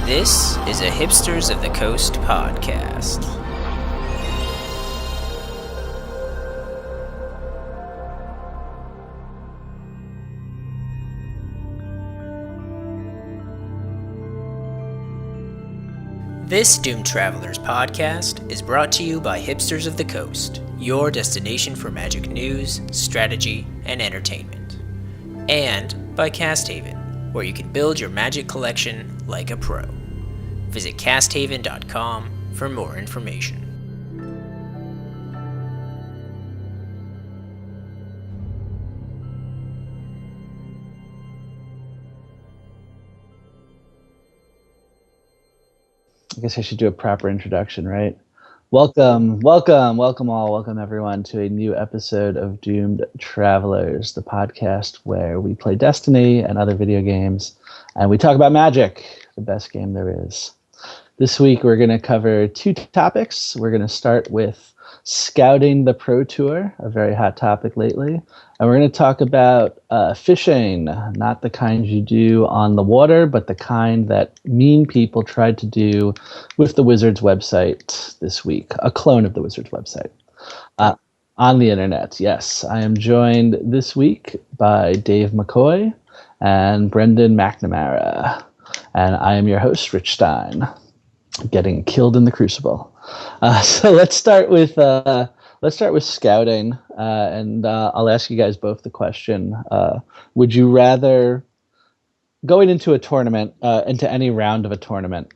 This is a Hipsters of the Coast podcast. This Doomed Travelers podcast is brought to you by Hipsters of the Coast, your destination for magic news, strategy, and entertainment. And by Casthaven, where you can build your magic collection like a pro. Visit casthaven.com for more information. I guess I should do a proper introduction, right? Welcome everyone to a new episode of Doomed Travelers, the podcast where we play Destiny and other video games, and we talk about Magic, the best game there is. This week we're going to cover two topics. We're going to start with scouting the Pro Tour, a very hot topic lately, and we're going to talk about fishing, not the kind you do on the water, but the kind that mean people tried to do with the Wizards website this week, a clone of the Wizards website. On the internet, yes. I am joined this week by Dave McCoy and Brendan McNamara, and I am your host, Rich Stein, getting killed in the Crucible. So let's start with scouting, and I'll ask you guys both the question: would you rather, going into a tournament, into any round of a tournament,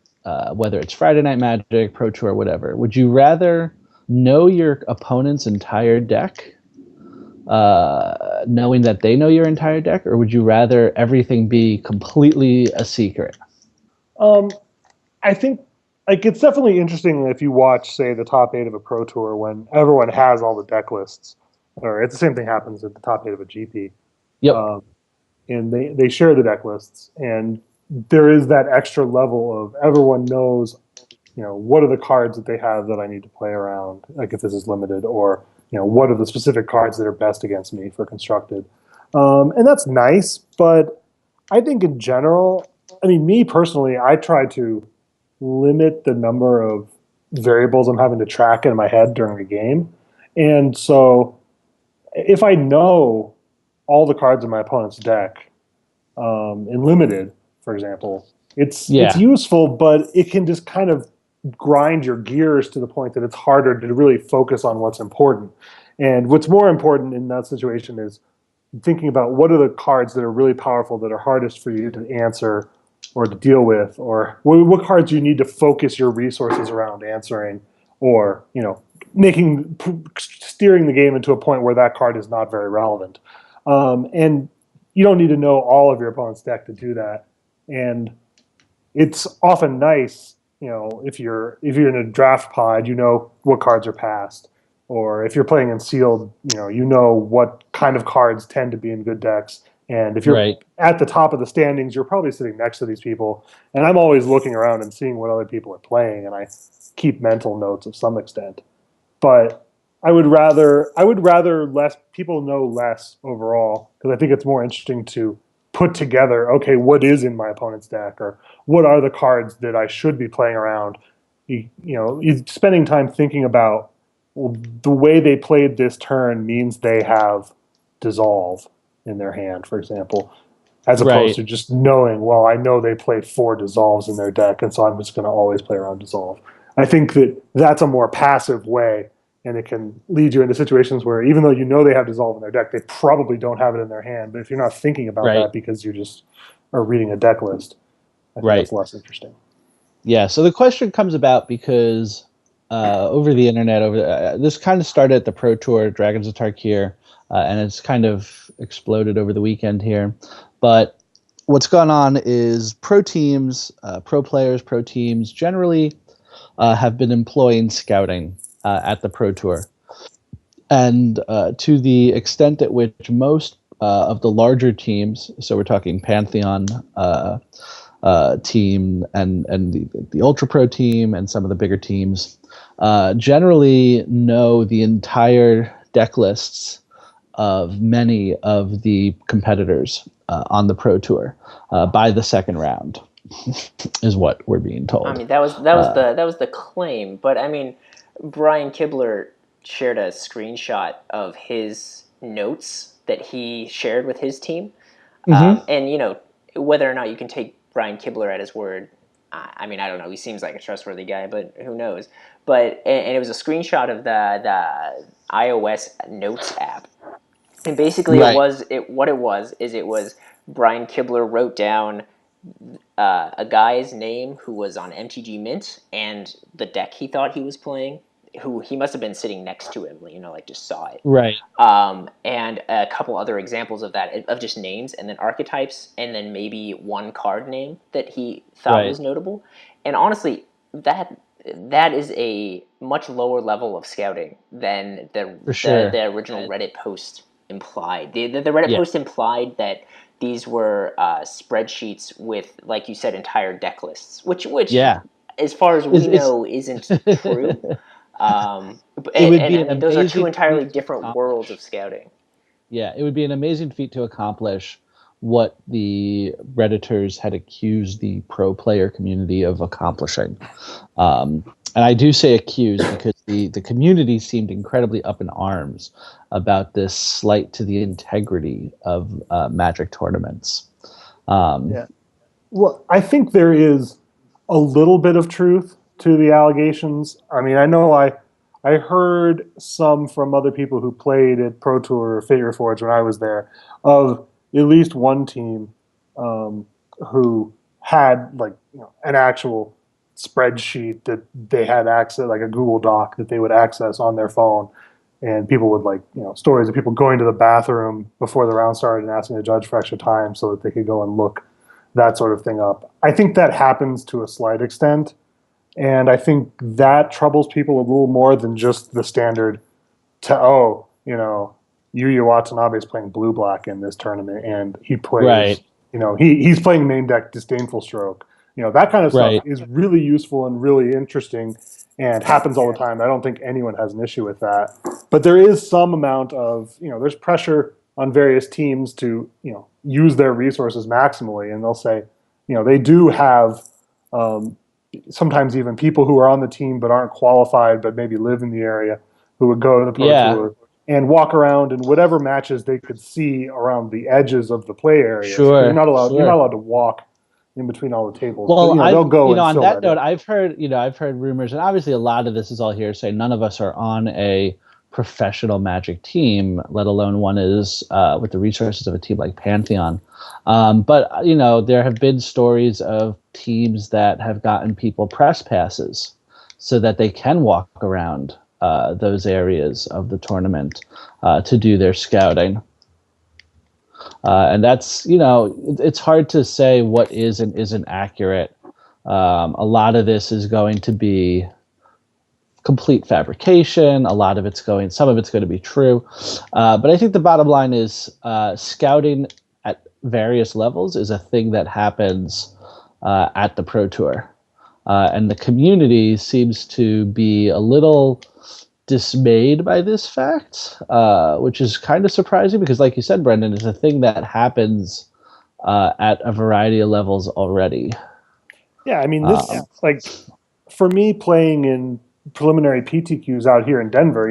whether it's Friday Night Magic, Pro Tour, whatever, would you rather know your opponent's entire deck, knowing that they know your entire deck, or would you rather everything be completely a secret? I think it's definitely interesting if you watch, say, the top 8 of a Pro Tour when everyone has all the deck lists, or it's the same thing happens at the top 8 of a GP. Yep. And they share the deck lists, and there is that extra level of everyone knows, what are the cards that they have that I need to play around, like if this is limited, or, what are the specific cards that are best against me for constructed. And that's nice, but I think in general, me personally, I try to limit the number of variables I'm having to track in my head during a game. And so if I know all the cards in my opponent's deck, in limited, for example, it's useful, but it can just kind of grind your gears to the point that it's harder to really focus on what's important. And what's more important in that situation is thinking about what are the cards that are really powerful, that are hardest for you to answer or to deal with, or what cards you need to focus your resources around answering, or steering the game into a point where that card is not very relevant. And you don't need to know all of your opponent's deck to do that. And it's often nice, if you're in a draft pod, what cards are passed, or if you're playing in sealed, what kind of cards tend to be in good decks. And if you're at the top of the standings, you're probably sitting next to these people. And I'm always looking around and seeing what other people are playing, and I keep mental notes of some extent. But I would rather less people know less overall, because I think it's more interesting to put together, okay, what is in my opponent's deck, or what are the cards that I should be playing around. You're spending time thinking about, well, the way they played this turn means they have Dissolve in their hand, for example, as opposed to just knowing, well, I know they play 4 Dissolves in their deck, and so I'm just going to always play around Dissolve. I think that that's a more passive way, and it can lead you into situations where even though they have Dissolve in their deck, they probably don't have it in their hand. But if you're not thinking about that because you just are reading a deck list, I think that's less interesting. Yeah, so the question comes about because over the internet, this kind of started at the Pro Tour, Dragons of Tarkir, and it's kind of exploded over the weekend here. But what's gone on is pro teams, pro players, pro teams generally have been employing scouting at the Pro Tour. And to the extent at which most of the larger teams, so we're talking Pantheon team and the Ultra Pro team and some of the bigger teams, generally know the entire deck lists of many of the competitors on the Pro Tour by the second round. is what we're being told. I mean, that was the claim, but I mean, Brian Kibler shared a screenshot of his notes that he shared with his team, and whether or not you can take Brian Kibler at his word, I mean, I don't know. He seems like a trustworthy guy, but who knows? But and it was a screenshot of the iOS Notes app, and basically Right. it was Brian Kibler wrote down a guy's name who was on MTG Mint and the deck he thought he was playing, who he must have been sitting next to him, like just saw it. Right. And a couple other examples of that, of just names, and then archetypes, and then maybe one card name that he thought was notable. And honestly, that is a much lower level of scouting than the original Reddit post implied. The Reddit post implied that these were spreadsheets with, like you said, entire deck lists, which as far as we know, isn't true. And those are two entirely different worlds of scouting. Yeah, it would be an amazing feat to accomplish what the Redditors had accused the pro player community of accomplishing. And I do say accused because the community seemed incredibly up in arms about this slight to the integrity of Magic tournaments. Well, I think there is a little bit of truth to the allegations. I mean, I know I heard some from other people who played at Pro Tour or Fate Reforged when I was there, of at least one team who had an actual spreadsheet that they had access, like a Google Doc that they would access on their phone, and people would stories of people going to the bathroom before the round started and asking the judge for extra time so that they could go and look that sort of thing up. I think that happens to a slight extent, and I think that troubles people a little more than just the standard Yuya Watanabe is playing blue-black in this tournament, and he plays, he's playing main deck Disdainful Stroke. That kind of stuff is really useful and really interesting and happens all the time. I don't think anyone has an issue with that. But there is some amount of, there's pressure on various teams to, use their resources maximally. And they'll say, they do have sometimes even people who are on the team but aren't qualified but maybe live in the area who would go to the Pro Tour and walk around in whatever matches they could see around the edges of the play area. Sure. You're not allowed to walk in between all the tables. Well, but, they'll go. On that note, I've heard rumors, and obviously a lot of this is all hearsay. None of us are on a professional Magic team, let alone one is with the resources of a team like Pantheon. But there have been stories of teams that have gotten people press passes so that they can walk around those areas of the tournament to do their scouting. And that's, it's hard to say what is and isn't accurate. A lot of this is going to be complete fabrication. Some of it's going to be true. But I think the bottom line is scouting at various levels is a thing that happens at the Pro Tour. And the community seems to be a little dismayed by this fact, which is kind of surprising because, like you said, Brendan, it's a thing that happens at a variety of levels already. Yeah, I mean, this for me playing in preliminary PTQs out here in Denver,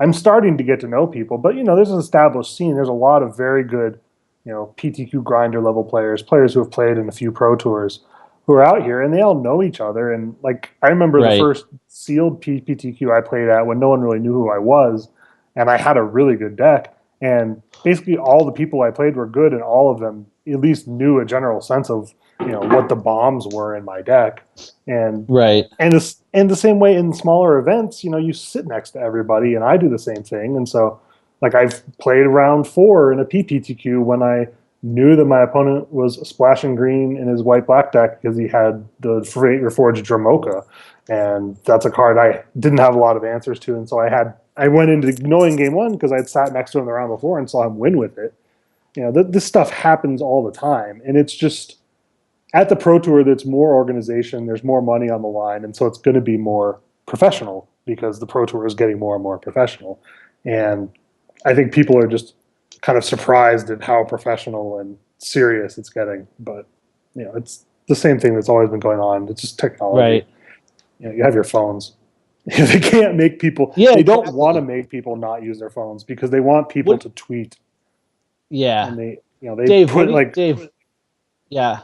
I'm starting to get to know people, but there's an established scene. There's a lot of very good, PTQ grinder level players who have played in a few Pro Tours, who are out here, and they all know each other. And I remember the first sealed PTQ I played at when no one really knew who I was, and I had a really good deck. And basically all the people I played were good, and all of them at least knew a general sense of what the bombs were in my deck. And and the same way in smaller events, you sit next to everybody, and I do the same thing. And so I've played round 4 in a PPTQ when I knew that my opponent was splashing green in his white-black deck because he had the Fate Reforged Dramoka, and that's a card I didn't have a lot of answers to, and so I went into knowing game 1 because I'd sat next to him the round before and saw him win with it. This stuff happens all the time, and it's just at the Pro Tour that's more organization, there's more money on the line, and so it's going to be more professional because the Pro Tour is getting more and more professional. And I think people are just kind of surprised at how professional and serious it's getting. But the same thing that's always been going on. It's just technology. Right. You have your phones. They can't make people. Yeah, they don't exactly. want to make people not use their phones because they want people to tweet. Yeah. And they Dave, put Dave? Yeah,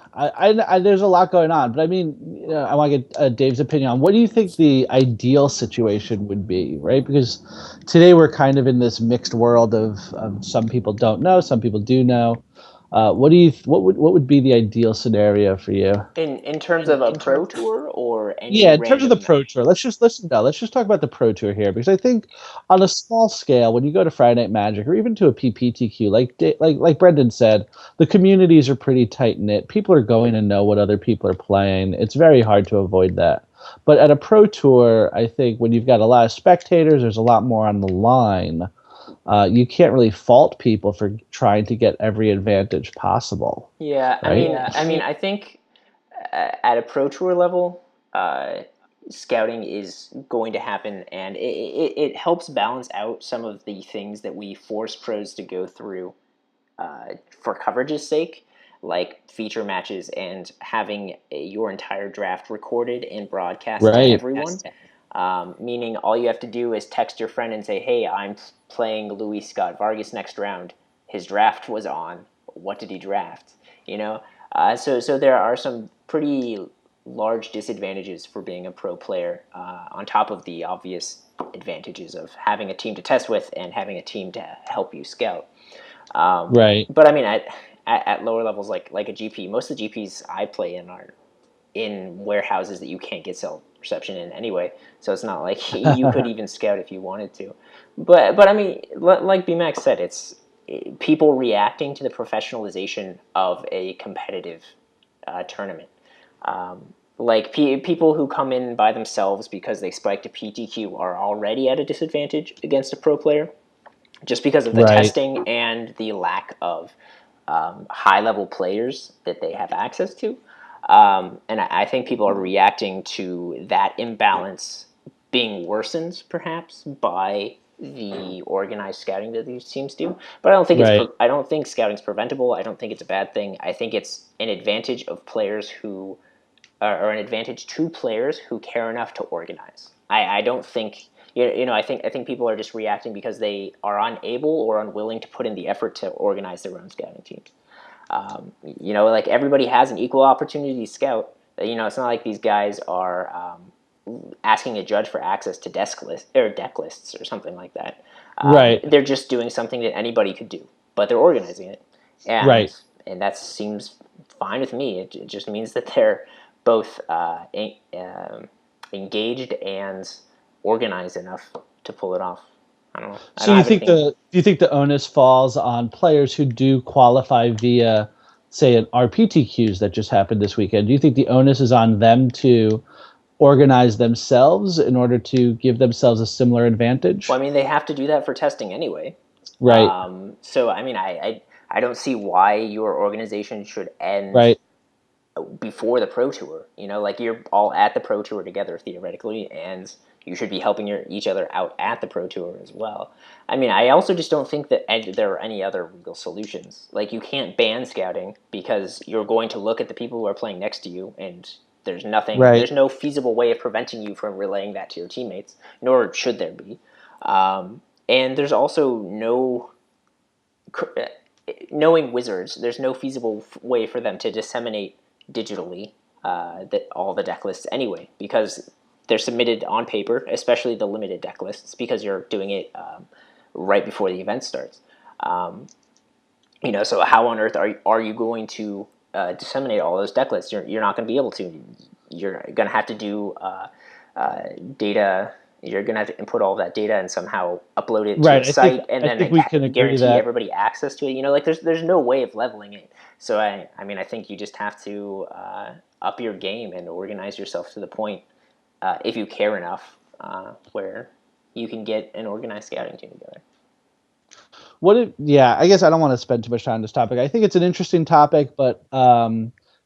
there's a lot going on, but I mean, I want to get Dave's opinion on what do you think the ideal situation would be, right? Because today we're kind of in this mixed world of some people don't know, some people do know. What would be the ideal scenario for you? In terms of a pro tour or any Yeah, in terms of the random. pro tour, let's just talk about the pro tour here because I think on a small scale, when you go to Friday Night Magic or even to a PPTQ, like Brendan said, the communities are pretty tight knit. People are going to know what other people are playing. It's very hard to avoid that. But at a pro tour, I think when you've got a lot of spectators, there's a lot more on the line. You can't really fault people for trying to get every advantage possible. Yeah, Right? I think at a pro tour level, scouting is going to happen, and it helps balance out some of the things that we force pros to go through for coverage's sake, like feature matches and having your entire draft recorded and broadcast to Right. everyone. Meaning all you have to do is text your friend and say, hey, I'm playing Luis Scott Vargas next round. His draft was on. What did he draft? So there are some pretty large disadvantages for being a pro player, on top of the obvious advantages of having a team to test with and having a team to help you scout. Right. But I mean, at lower levels like a GP, most of the GPs I play in are in warehouses that you can't get cell reception in anyway. So it's not like you could even scout if you wanted to. But I mean, like BMax said, it's people reacting to the professionalization of a competitive tournament. Like people who come in by themselves because they spiked a PTQ are already at a disadvantage against a pro player, just because of the Right. testing and the lack of high-level players that they have access to. And I think people are reacting to that imbalance being worsened, perhaps, by the organized scouting that these teams do. But I don't think Right. I don't think scouting's preventable. I don't think it's a bad thing. I think it's an advantage of players who, or an advantage to players who care enough to organize. I don't think. I think people are just reacting because they are unable or unwilling to put in the effort to organize their own scouting teams. Like everybody has an equal opportunity to scout. It's not like these guys are asking a judge for access to deck lists or something like that. Right. They're just doing something that anybody could do, but they're organizing it, and Right. and that seems fine with me. It just means that they're both engaged and organized enough to pull it off. I don't know. So do you think the onus falls on players who do qualify via, say, an RPTQs that just happened this weekend? Do you think the onus is on them to organize themselves in order to give themselves a similar advantage? Well, I mean, they have to do that for testing anyway. Right. So I mean, I don't see why your organization should end Right. before the pro tour. Like you're all at the pro tour together theoretically, and you should be helping each other out at the pro tour as well. I mean, I also just don't think that there are any other legal solutions. Like you can't ban scouting because you're going to look at the people who are playing next to you, and there's nothing. Right. There's no feasible way of preventing you from relaying that to your teammates, nor should there be. And there's also knowing Wizards, there's no feasible way for them to disseminate digitally all the deck lists anyway, because they're submitted on paper, especially the limited deck lists, because you're doing it right before the event starts. So how on earth are you going to disseminate all those deck lists? You're not going to be able to. You're going to have to do data. You're going to have to input all of that data and somehow upload it to a site, and then we can guarantee that everybody access to it. Like there's no way of leveling it. So I think you just have to up your game and organize yourself to the point, if you care enough, where you can get an organized scouting team together. I guess I don't want to spend too much time on this topic. I think it's an interesting topic, but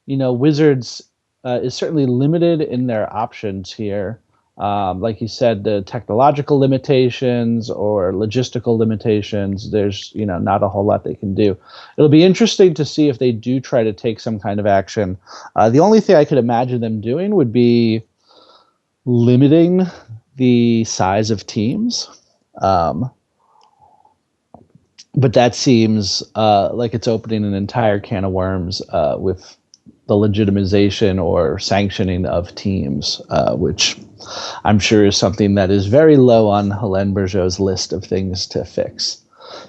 Wizards is certainly limited in their options here. Like you said, the technological limitations or logistical limitations, there's not a whole lot they can do. It'll be interesting to see if they do try to take some kind of action. The only thing I could imagine them doing would be limiting the size of teams. But that seems like it's opening an entire can of worms with the legitimization or sanctioning of teams, which I'm sure is something that is very low on Helene Bergeau's list of things to fix.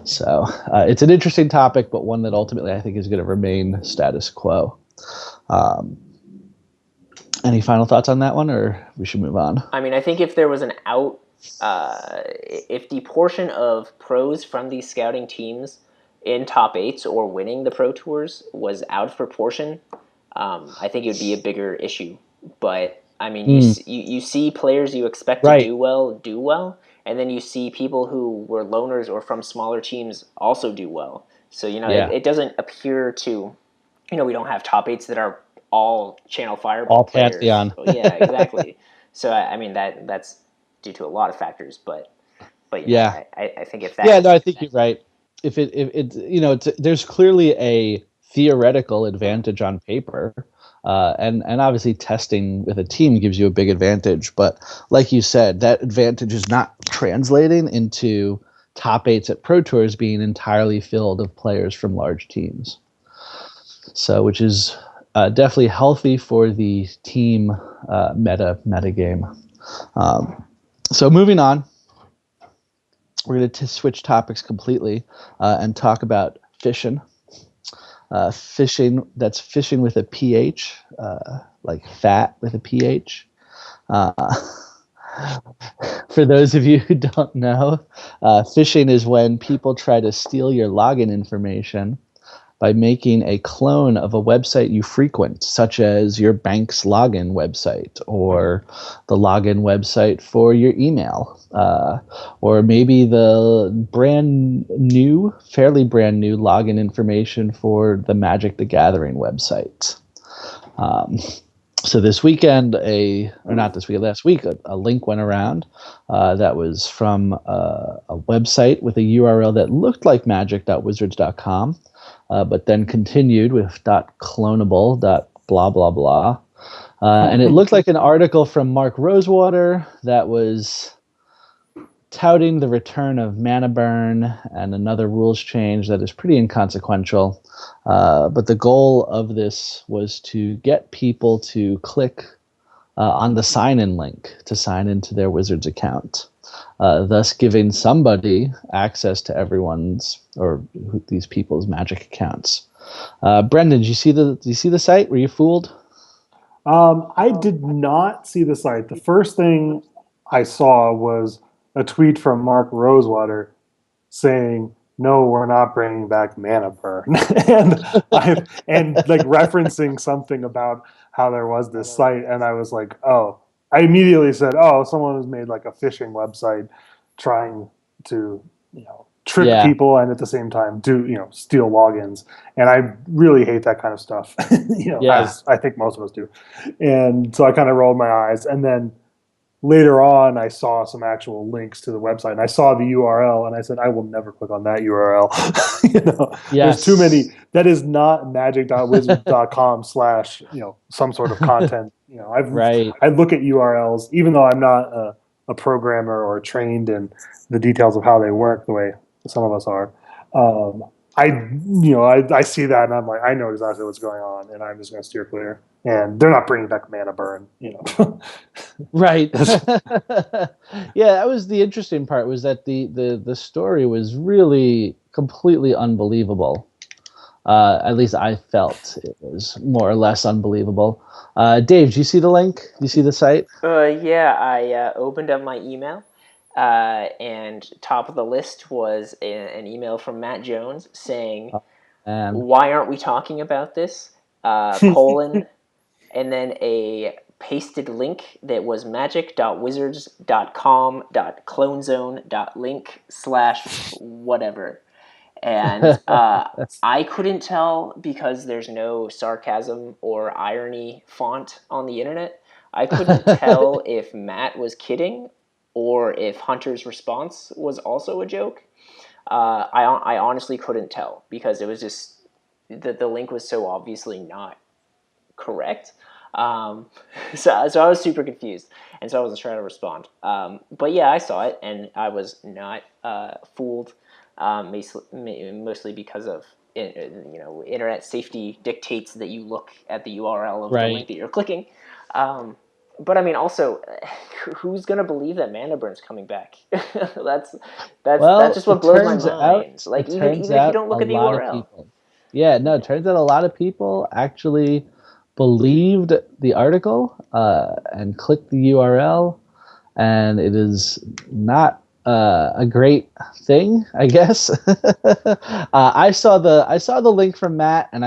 So it's an interesting topic, but one that ultimately I think is going to remain status quo. Any final thoughts on that one, or we should move on? I mean, I think if there was an out, if the portion of pros from these scouting teams in top eights or winning the pro tours was out of proportion, I think it would be a bigger issue. But I mean, you see players you expect to do well, and then you see people who were loners or from smaller teams also do well. So it doesn't appear to, we don't have top eights that are all Channel Fireball all players. Pantheon. Yeah, exactly. So I mean that's due to a lot of factors, but yeah, I think if that I think you're right. If there's clearly a theoretical advantage on paper, and obviously testing with a team gives you a big advantage. But like you said, that advantage is not translating into top eights at Pro Tours being entirely filled of players from large teams. So, which is definitely healthy for the team meta game. So moving on, we're going to switch topics completely and talk about fishing. Fishing, that's fishing with a PH, like fat with a PH. For those of you who don't know, phishing is when people try to steal your login information by making a clone of a website you frequent, such as your bank's login website or the login website for your email, or maybe the fairly brand new login information for the Magic the Gathering website. So last week, a link went around that was from a website with a URL that looked like magic.wizards.com. But then continued with .clonable, blah, blah, blah. And it looked like an article from Mark Rosewater that was touting the return of mana burn and another rules change that is pretty inconsequential. But the goal of this was to get people to click on the sign-in link to sign into their Wizards account. Thus giving somebody access to everyone's or these people's Magic accounts. Brendan, did you see the site? Were you fooled? I did not see the site. The first thing I saw was a tweet from Mark Rosewater saying, "No, we're not bringing back mana burn," and like referencing something about how there was this site, and I was like, oh. I immediately said, "Oh, someone has made like a phishing website, trying to, trick people and at the same time do, steal logins." And I really hate that kind of stuff, as I think most of us do. And so I kind of rolled my eyes, and then later on, I saw some actual links to the website, and I saw the URL, and I said, "I will never click on that URL." There's too many. That is not magic.wizards.com / some sort of content. I look at URLs, even though I'm not a programmer or trained in the details of how they work the way some of us are. I see that and I'm like, I know exactly what's going on, and I'm just going to steer clear. And they're not bringing back mana burn, Right. Yeah, that was the interesting part, was that the story was really completely unbelievable. At least I felt it was more or less unbelievable. Dave, do you see the link? Do you see the site? Yeah, I opened up my email, and top of the list was an email from Matt Jones saying, "Why aren't we talking about this?" Colon, and then a pasted link that was magic.wizards.com.clonezone.link/whatever. And I couldn't tell because there's no sarcasm or irony font on the internet. I couldn't tell if Matt was kidding or if Hunter's response was also a joke. I honestly couldn't tell because it was just the link was so obviously not correct. So I was super confused, and so I wasn't trying to respond. But yeah, I saw it, and I was not fooled, mostly because of internet safety dictates that you look at the URL of the link that you're clicking. But I mean, also, who's gonna believe that Mana Burn's coming back? that's just what blows my mind. Like even if you don't look at the URL. Yeah, no, it turns out a lot of people actually believed the article and clicked the URL, and it is not a great thing, I guess. I saw the link from Matt, and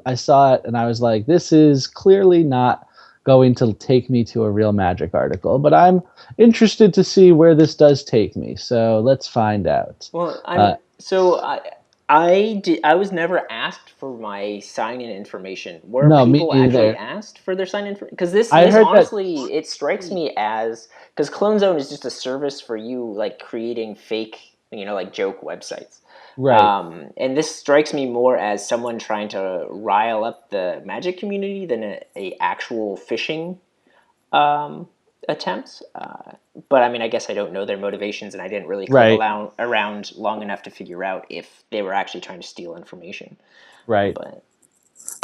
I saw it, and I was like, this is clearly not going to take me to a real Magic article, but I'm interested to see where this does take me. So let's find out. Well, I was never asked for my sign-in information. Were people actually asked for their sign-in? Because this honestly, it strikes me as because Clone Zone is just a service for you, like creating fake, like joke websites. Right. And this strikes me more as someone trying to rile up the Magic community than a actual phishing attempts. But I mean, I guess I don't know their motivations, and I didn't really click around long enough to figure out if they were actually trying to steal information. Right. But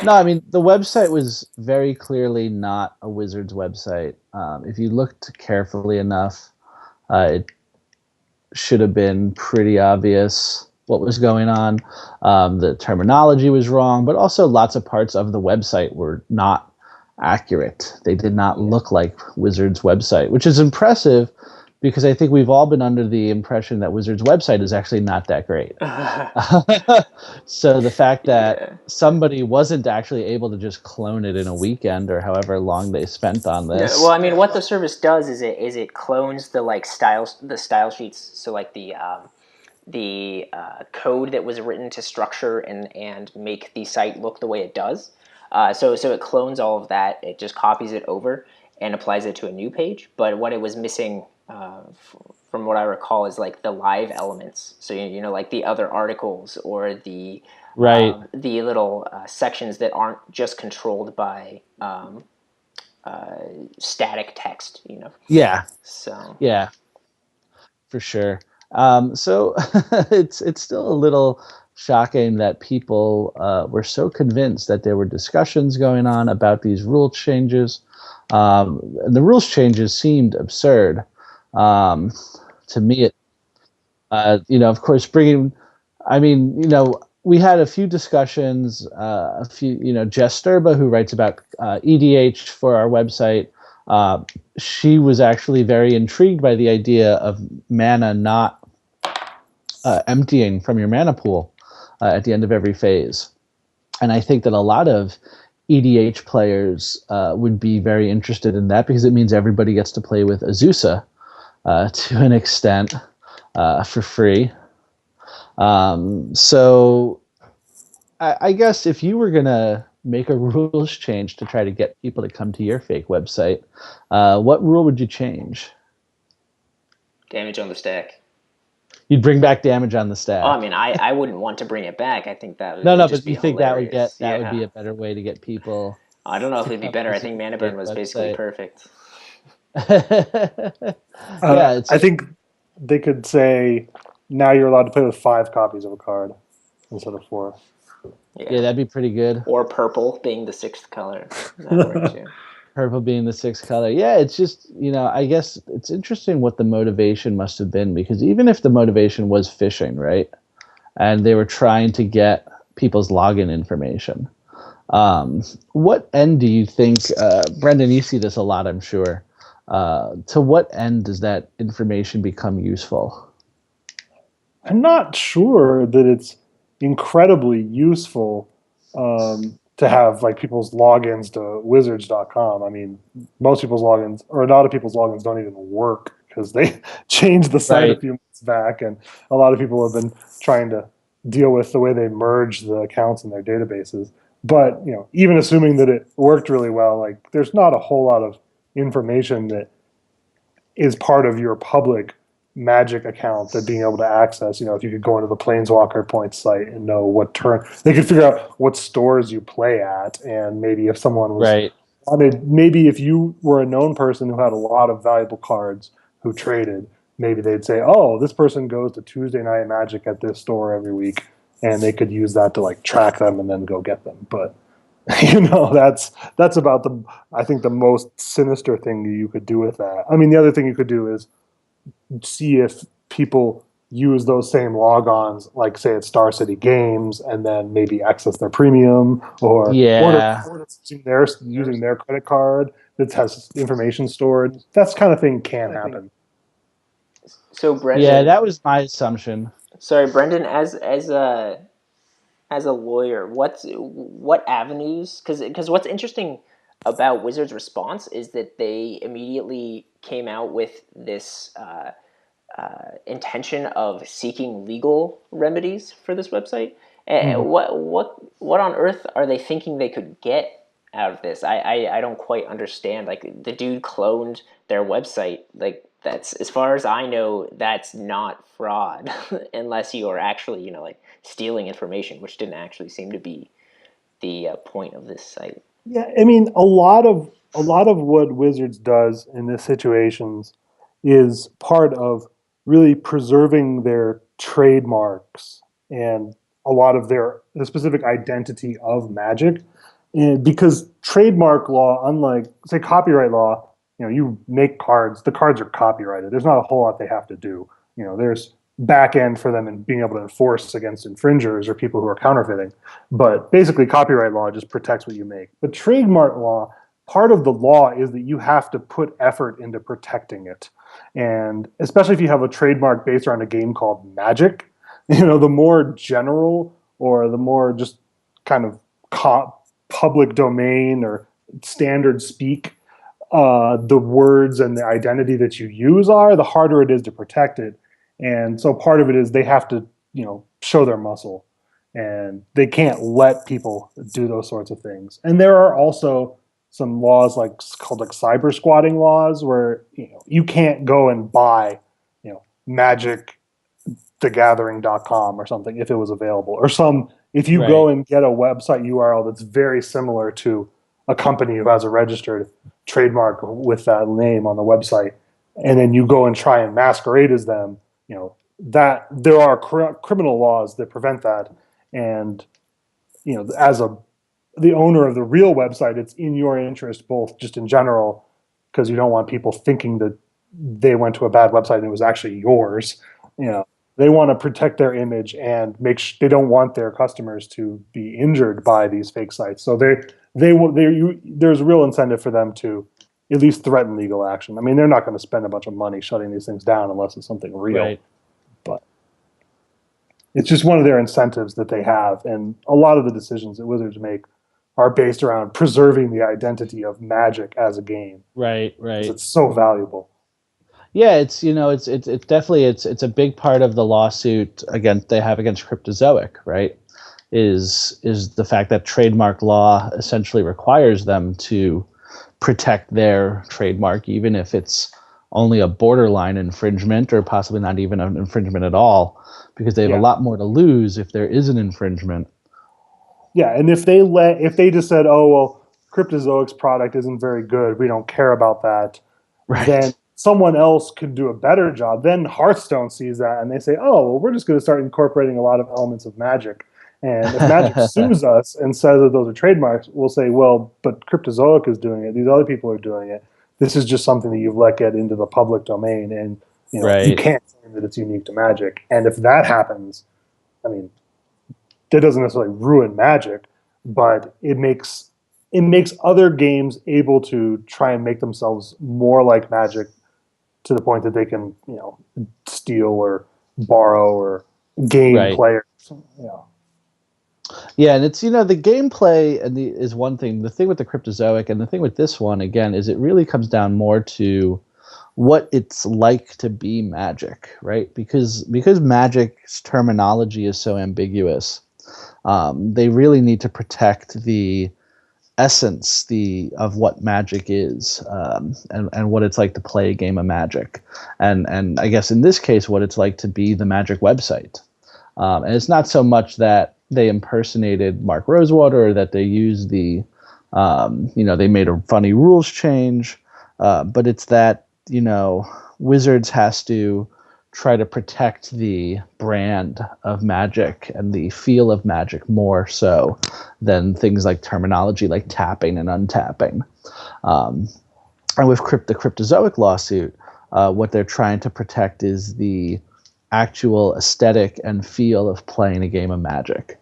no, I mean, the website was very clearly not a Wizards website. If you looked carefully enough, it should have been pretty obvious what was going on. The terminology was wrong, but also lots of parts of the website were not accurate. They did not look like Wizards' website, which is impressive because I think we've all been under the impression that Wizards' website is actually not that great. So the fact that somebody wasn't actually able to just clone it in a weekend or however long they spent on this. Yeah, well, I mean, what the service does is it clones the style sheets, so like the code that was written to structure and make the site look the way it does. So it clones all of that. It just copies it over and applies it to a new page. But what it was missing, from what I recall, is like the live elements. So like the other articles or the little sections that aren't just controlled by static text. Yeah. So yeah, for sure. So it's still a little shocking that people were so convinced that there were discussions going on about these rule changes. And the rules changes seemed absurd. To me, of course, we had a few discussions, Jess Sturba, who writes about EDH for our website, she was actually very intrigued by the idea of mana not emptying from your mana pool at the end of every phase. And I think that a lot of EDH players would be very interested in that because it means everybody gets to play with Azusa to an extent for free. So I guess if you were going to make a rules change to try to get people to come to your fake website, what rule would you change? Damage on the stack. You'd bring back damage on the stack. Oh, I mean, I wouldn't want to bring it back. I think that would but just you think hilarious. that would be a better way to get people? I don't know if it'd be better. I think Mana Burn was basically perfect. I think they could say now you're allowed to play with 5 copies of a card instead of 4. Yeah, that'd be pretty good. Or purple being the 6th color. That works too. Purple being the 6th color. Yeah, it's just, I guess it's interesting what the motivation must have been, because even if the motivation was phishing, right, and they were trying to get people's login information, what end do you think, Brendan, you see this a lot, I'm sure, to what end does that information become useful? I'm not sure that it's incredibly useful to have like people's logins to wizards.com. I mean, most people's logins, or a lot of people's logins, don't even work because they changed the site a few months back, and a lot of people have been trying to deal with the way they merge the accounts in their databases. But even assuming that it worked really well, like there's not a whole lot of information that is part of your public Magic account that being able to access, if you could go into the Planeswalker Point site and know what turn, they could figure out what stores you play at, and maybe if someone was Right. maybe if you were a known person who had a lot of valuable cards who traded, maybe they'd say, oh, this person goes to Tuesday Night Magic at this store every week, and they could use that to like track them and then go get them. But that's about I think the most sinister thing you could do with that. I mean, the other thing you could do is see if people use those same logons, like say at Star City Games, and then maybe access their premium, or using their credit card that has information stored. That kind of thing can happen. So Brendan, Yeah, that was my assumption. Sorry, Brendan, as a lawyer, what avenues? Because what's interesting about Wizards' response is that they immediately came out with this intention of seeking legal remedies for this website. What on earth are they thinking they could get out of this? I don't quite understand. Like, the dude cloned their website. Like, that's, as far as I know, that's not fraud unless you are actually, like, stealing information, which didn't actually seem to be the point of this site. Yeah, I mean, a lot of what Wizards does in these situations is part of really preserving their trademarks and a lot of the specific identity of Magic. And because trademark law, unlike say copyright law, you make cards, the cards are copyrighted. There's not a whole lot they have to do. There's back end for them and being able to enforce against infringers or people who are counterfeiting. But basically copyright law just protects what you make. But trademark law, part of the law is that you have to put effort into protecting it. And especially if you have a trademark based around a game called Magic, the more general or the more just kind of public domain or standard speak the words and the identity that you use are, the harder it is to protect it. And so part of it is they have to, show their muscle, and they can't let people do those sorts of things. And there are also some laws called cyber squatting laws where, you can't go and buy, magicthegathering.com or something if it was available, or if you go and get a website URL that's very similar to a company who has a registered trademark with that name on the website, and then you go and try and masquerade as them, that there are criminal laws that prevent that. And, as the owner of the real website, it's in your interest, both just in general, because you don't want people thinking that they went to a bad website and it was actually yours. They want to protect their image and they don't want their customers to be injured by these fake sites. So there's real incentive for them to at least threaten legal action. I mean, they're not going to spend a bunch of money shutting these things down unless it's something real. Right. But it's just one of their incentives that they have. And a lot of the decisions that Wizards make are based around preserving the identity of Magic as a game. Right. It's so valuable. Yeah, it's definitely it's a big part of the lawsuit they have against Cryptozoic, right? Is the fact that trademark law essentially requires them to protect their trademark, even if it's only a borderline infringement or possibly not even an infringement at all, because they have a lot more to lose if there is an infringement. Yeah, and if they just said, oh well, Cryptozoic's product isn't very good, we don't care about that, then someone else could do a better job. Then Hearthstone sees that and they say, oh, well, we're just going to start incorporating a lot of elements of Magic. And if Magic sues us and says that those are trademarks, we'll say, well, but Cryptozoic is doing it. These other people are doing it. This is just something that you've let get into the public domain, and you can't claim that it's unique to Magic. And if that happens, I mean, that doesn't necessarily ruin Magic, but it makes other games able to try and make themselves more like Magic, to the point that they can, steal or borrow or game players. Yeah, and it's the gameplay is one thing. The thing with the Cryptozoic and the thing with this one again is it really comes down more to what it's like to be Magic, right? Because Magic's terminology is so ambiguous, they really need to protect the essence of what Magic is, and what it's like to play a game of Magic, and I guess in this case what it's like to be the Magic website. And it's not so much that they impersonated Mark Rosewater or that they used they made a funny rules change, but it's that Wizards has to try to protect the brand of Magic and the feel of Magic more so than things like terminology like tapping and untapping. And with the Cryptozoic lawsuit, what they're trying to protect is the actual aesthetic and feel of playing a game of Magic,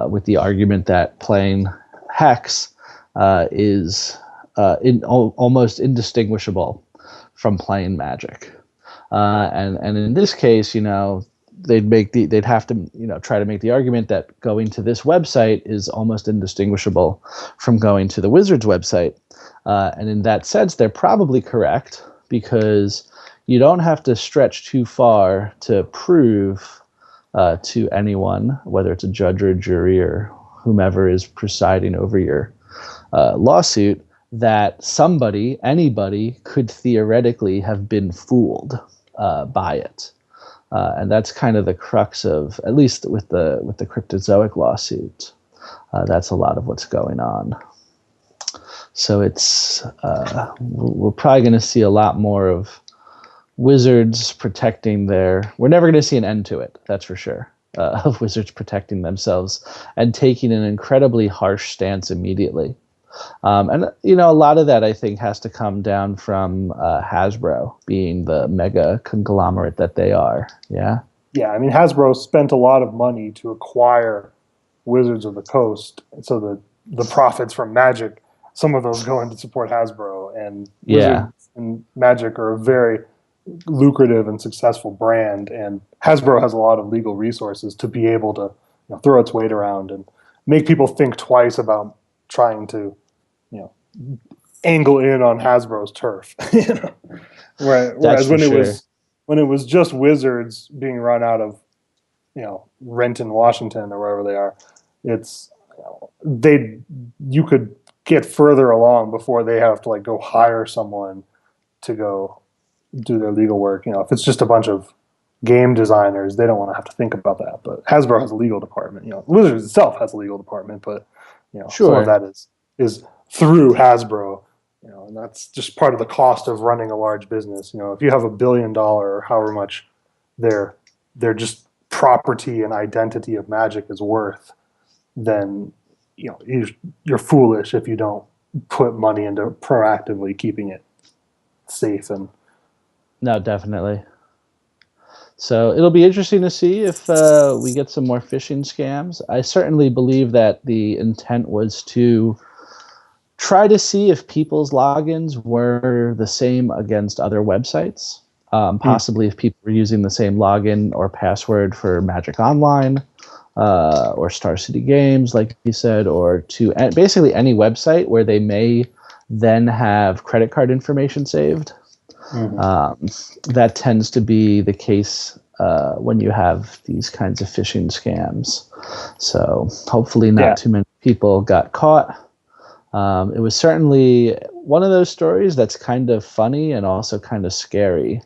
with the argument that playing Hex is almost indistinguishable from playing Magic. And in this case, they'd have to try to make the argument that going to this website is almost indistinguishable from going to the Wizards website. And in that sense, they're probably correct, because you don't have to stretch too far to prove to anyone, whether it's a judge or a jury or whomever is presiding over your lawsuit, that anybody could theoretically have been fooled by it. And that's kind of the crux of, at least with the Cryptozoic lawsuit, that's a lot of what's going on. So it's we're probably going to see a lot more of Wizards protecting we're never going to see an end to it, that's for sure, of Wizards protecting themselves and taking an incredibly harsh stance immediately. And a lot of that I think has to come down from Hasbro being the mega conglomerate that they are. Yeah. Yeah, I mean, Hasbro spent a lot of money to acquire Wizards of the Coast, so the profits from Magic, some of those go in to support Hasbro, and Wizards and Magic are a very lucrative and successful brand, and Hasbro has a lot of legal resources to be able to throw its weight around and make people think twice about trying to angle in on Hasbro's turf. Whereas when it was just Wizards being run out of Renton, Washington, or wherever they are, you could get further along before they have to go hire someone to go do their legal work. If it's just a bunch of game designers, they don't want to have to think about that. But Hasbro has a legal department. Wizards itself has a legal department, but some of that is through Hasbro. And that's just part of the cost of running a large business. If you have $1 billion or however much their just property and identity of Magic is worth, then you're foolish if you don't put money into proactively keeping it safe. And no, definitely. So it'll be interesting to see if we get some more phishing scams. I certainly believe that the intent was to try to see if people's logins were the same against other websites. Possibly if people were using the same login or password for Magic Online or Star City Games, like you said, or to basically any website where they may then have credit card information saved. That tends to be the case when you have these kinds of phishing scams. So hopefully not too many people got caught. It was certainly one of those stories that's kind of funny and also kind of scary.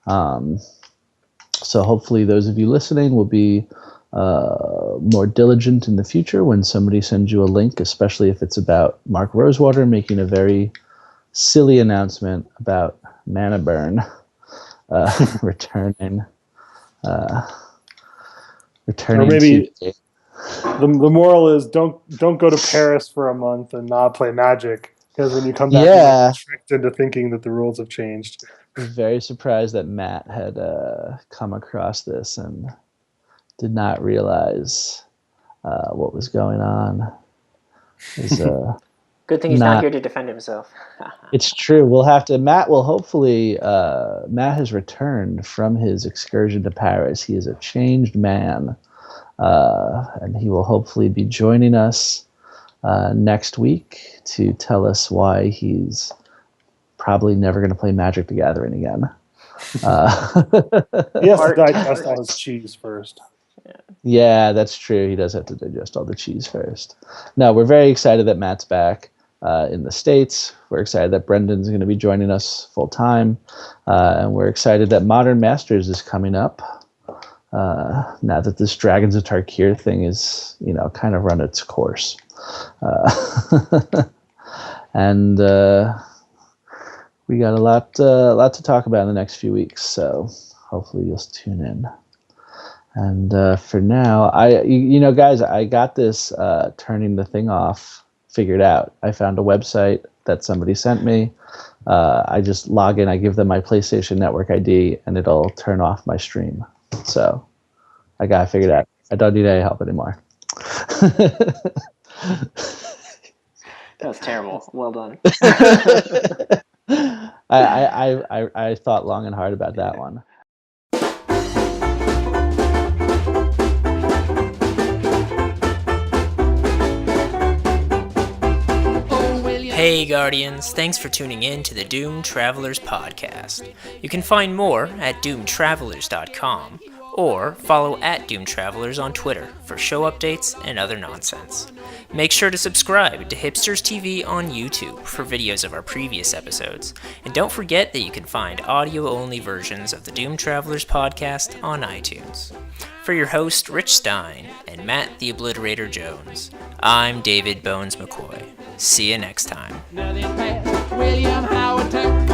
So hopefully those of you listening will be more diligent in the future when somebody sends you a link, especially if it's about Mark Rosewater making a very silly announcement about Mana Burn returning. Or maybe the moral is don't go to Paris for a month and not play Magic, because when you come back, you're tricked into thinking that the rules have changed. I was very surprised that Matt had come across this and did not realize what was going on. Good thing he's not here to defend himself. It's true. We'll have to. Matt will hopefully. Matt has returned from his excursion to Paris. He is a changed man, and he will hopefully be joining us next week to tell us why he's probably never going to play Magic the Gathering again. He has to digest all his cheese first. Yeah, that's true. He does have to digest all the cheese first. No, we're very excited that Matt's back in the States. We're excited that Brendan's going to be joining us full time. And we're excited that Modern Masters is coming up. Now that this Dragons of Tarkir thing is, kind of run its course. And we got a lot to talk about in the next few weeks. So hopefully you'll tune in. And for now, guys, I got this turning the thing off figured out. I found a website that somebody sent me. I just log in, I give them my PlayStation Network ID, and it'll turn off my stream. So I got it figured out. I don't need any help anymore. That's terrible. Well done. I thought long and hard about that one. Hey Guardians, thanks for tuning in to the Doomed Travelers podcast. You can find more at doomedtravelers.com or follow at Doomed Travelers on Twitter for show updates and other nonsense. Make sure to subscribe to Hipsters TV on YouTube for videos of our previous episodes, and don't forget that you can find audio-only versions of the Doomed Travelers podcast on iTunes. For your host, Rich Stein, and Matt the Obliterator Jones, I'm David Bones McCoy. See you next time. Nothing past William Howard Tucker.